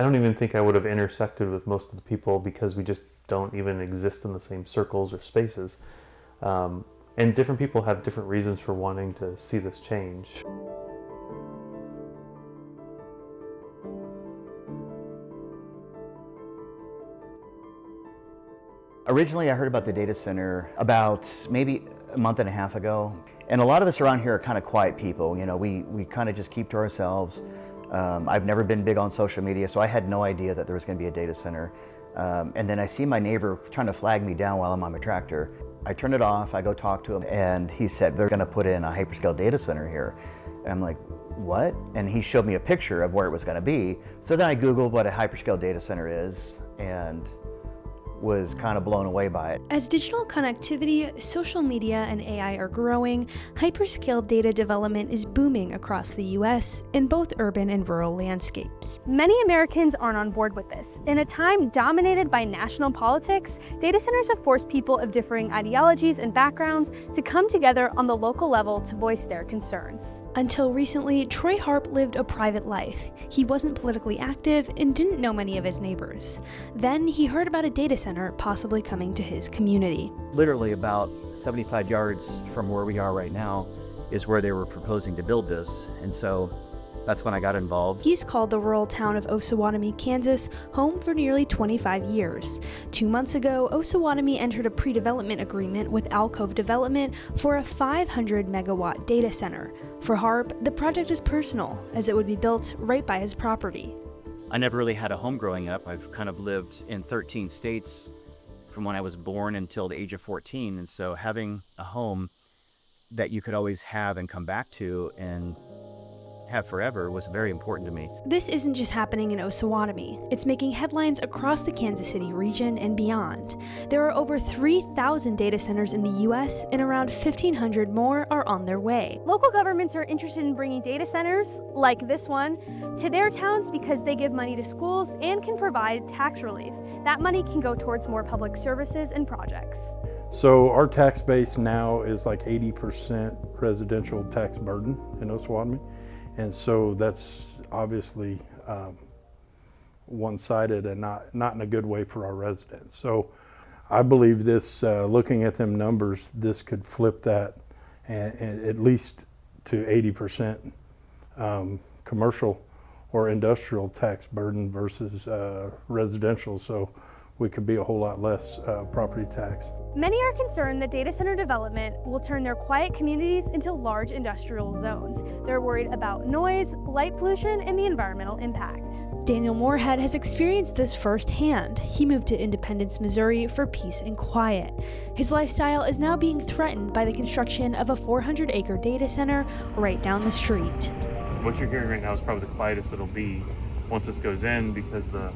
I don't even think I would have intersected with most of the people because we just don't even exist in the same circles or spaces. And different people have different reasons for wanting to see this change. Originally, I heard about the data center about maybe a month and a half ago. And a lot of us around here are kind of quiet people. You know, we kind of just keep to ourselves. I've never been big on social media, so I had no idea that there was going to be a data center. And then I see my neighbor trying to flag me down while I'm on my tractor. I turn it off, I go talk to him, and he said, they're going to put in a hyperscale data center here. And I'm like, what? And he showed me a picture of where it was going to be. So then I Googled what a hyperscale data center is, and was kind of blown away by it. As digital connectivity, social media, and AI are growing, hyperscale data development is booming across the U.S. in both urban and rural landscapes. Many Americans aren't on board with this. In a time dominated by national politics, data centers have forced people of differing ideologies and backgrounds to come together on the local level to voice their concerns. Until recently, Troy Harp lived a private life. He wasn't politically active and didn't know many of his neighbors. Then he heard about a data center possibly coming to his community. Literally about 75 yards from where we are right now is where they were proposing to build this. And so that's when I got involved. He's called the rural town of Osawatomie, Kansas, home for nearly 25 years. 2 months ago, Osawatomie entered a pre-development agreement with Alcove Development for a 500 megawatt data center. For Harp, the project is personal, as it would be built right by his property. I never really had a home growing up. I've kind of lived in 13 states from when I was born until the age of 14. And so having a home that you could always have and come back to and have forever was very important to me. This isn't just happening in Osawatomie. It's making headlines across the Kansas City region and beyond. There are over 3,000 data centers in the U.S. and around 1,500 more are on their way. Local governments are interested in bringing data centers, like this one, to their towns because they give money to schools and can provide tax relief. That money can go towards more public services and projects. So our tax base now is like 80% residential tax burden in Osawatomie. And so that's obviously one-sided and not in a good way for our residents. So I believe this, looking at them numbers, this could flip that and at least to 80% commercial or industrial tax burden versus residential. So we could be a whole lot less property tax. Many are concerned that data center development will turn their quiet communities into large industrial zones. They're worried about noise, light pollution, and the environmental impact. Daniel Moorhead has experienced this firsthand. He moved to Independence, Missouri for peace and quiet. His lifestyle is now being threatened by the construction of a 400-acre data center right down the street. What you're hearing right now is probably the quietest it'll be once this goes in, because the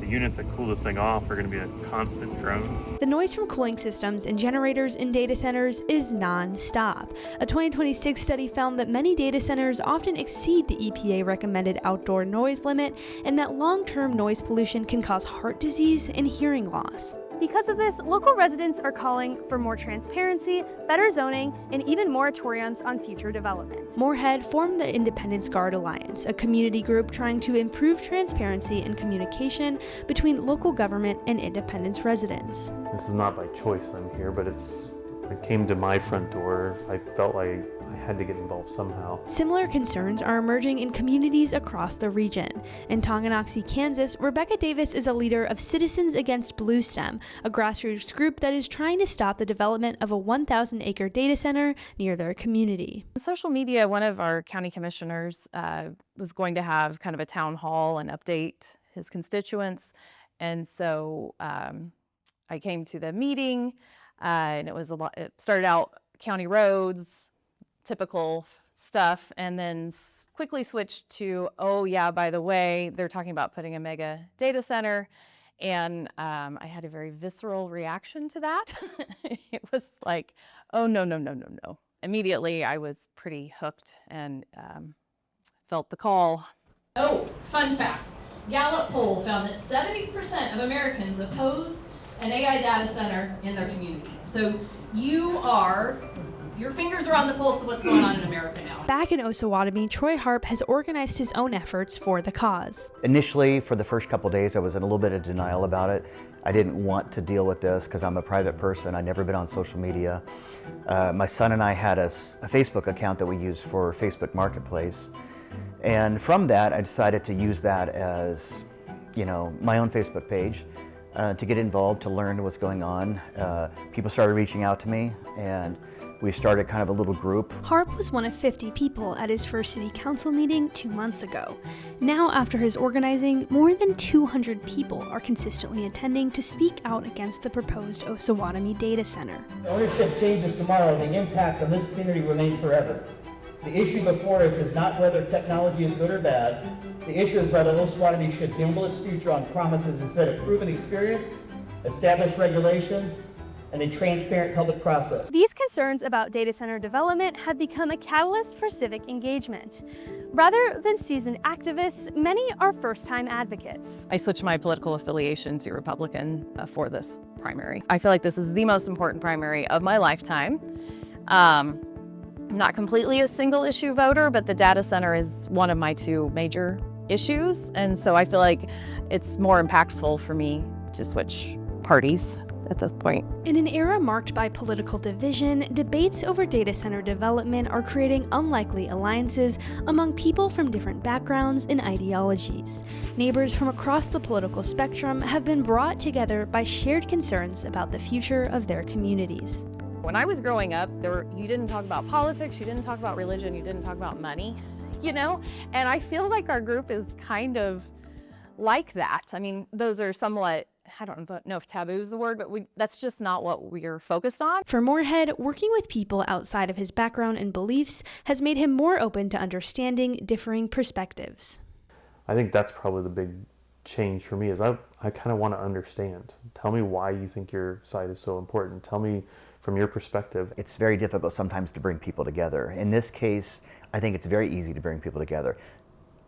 units that cool this thing off are going to be a constant drone. The noise from cooling systems and generators in data centers is non-stop. A 2026 study found that many data centers often exceed the EPA recommended outdoor noise limit, and that long-term noise pollution can cause heart disease and hearing loss. Because of this, local residents are calling for more transparency, better zoning, and even moratoriums on future development. Moorhead formed the Independence Guard Alliance, a community group trying to improve transparency and communication between local government and Independence residents. This is not by choice I'm here, but it came to my front door. I felt like I had to get involved somehow. Similar concerns are emerging in communities across the region. In Tonganoxie, Kansas, Rebecca Davis is a leader of Citizens Against Bluestem, a grassroots group that is trying to stop the development of a 1,000-acre data center near their community. On social media, one of our county commissioners was going to have kind of a town hall and update his constituents. And so I came to the meeting, and it was a lot. It started out county roads, typical stuff, and then quickly switched to, oh yeah, by the way, they're talking about putting a mega data center. And I had a very visceral reaction to that. It was like, oh, no, no, no, no, no. Immediately, I was pretty hooked and felt the call. Oh, fun fact. Gallup poll found that 70% of Americans oppose an AI data center in their community. So you are Your fingers are on the pulse of what's going on in America now. Back in Osawatomie, Troy Harp has organized his own efforts for the cause. Initially, for the first couple days, I was in a little bit of denial about it. I didn't want to deal with this because I'm a private person. I'd never been on social media. My son and I had a Facebook account that we used for Facebook Marketplace. And from that, I decided to use that as, my own Facebook page to get involved, to learn what's going on. People started reaching out to me, and we started kind of a little group. Harp was one of 50 people at his first city council meeting 2 months ago. Now, after his organizing, more than 200 people are consistently attending to speak out against the proposed Osawatomie data center. The ownership changes tomorrow, the impacts on this community remain forever. The issue before us is not whether technology is good or bad. The issue is whether Osawatomie should gamble its future on promises instead of proven experience, established regulations, and a transparent public process. These concerns about data center development have become a catalyst for civic engagement. Rather than seasoned activists, many are first-time advocates. I switched my political affiliation to Republican for this primary. I feel like this is the most important primary of my lifetime. I'm not completely a single issue voter, but the data center is one of my 2 major issues. And so I feel like it's more impactful for me to switch parties at this point. In an era marked by political division, debates over data center development are creating unlikely alliances among people from different backgrounds and ideologies. Neighbors from across the political spectrum have been brought together by shared concerns about the future of their communities. When I was growing up, you didn't talk about politics, you didn't talk about religion, you didn't talk about money, And I feel like our group is kind of like that. I mean, those are somewhat, I don't know if taboo is the word, but that's just not what we're focused on. For Moorhead, working with people outside of his background and beliefs has made him more open to understanding differing perspectives. I think that's probably the big change for me is I kind of want to understand. Tell me why you think your side is so important. Tell me from your perspective. It's very difficult sometimes to bring people together. In this case, I think it's very easy to bring people together.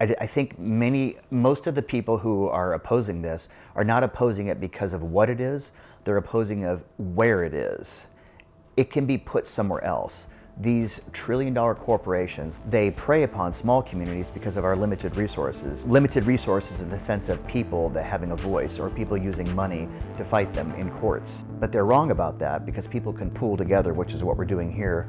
I think most of the people who are opposing this are not opposing it because of what it is, they're opposing of where it is. It can be put somewhere else. These trillion-dollar corporations, they prey upon small communities because of our limited resources. Limited resources in the sense of people that having a voice or people using money to fight them in courts. But they're wrong about that because people can pool together, which is what we're doing here.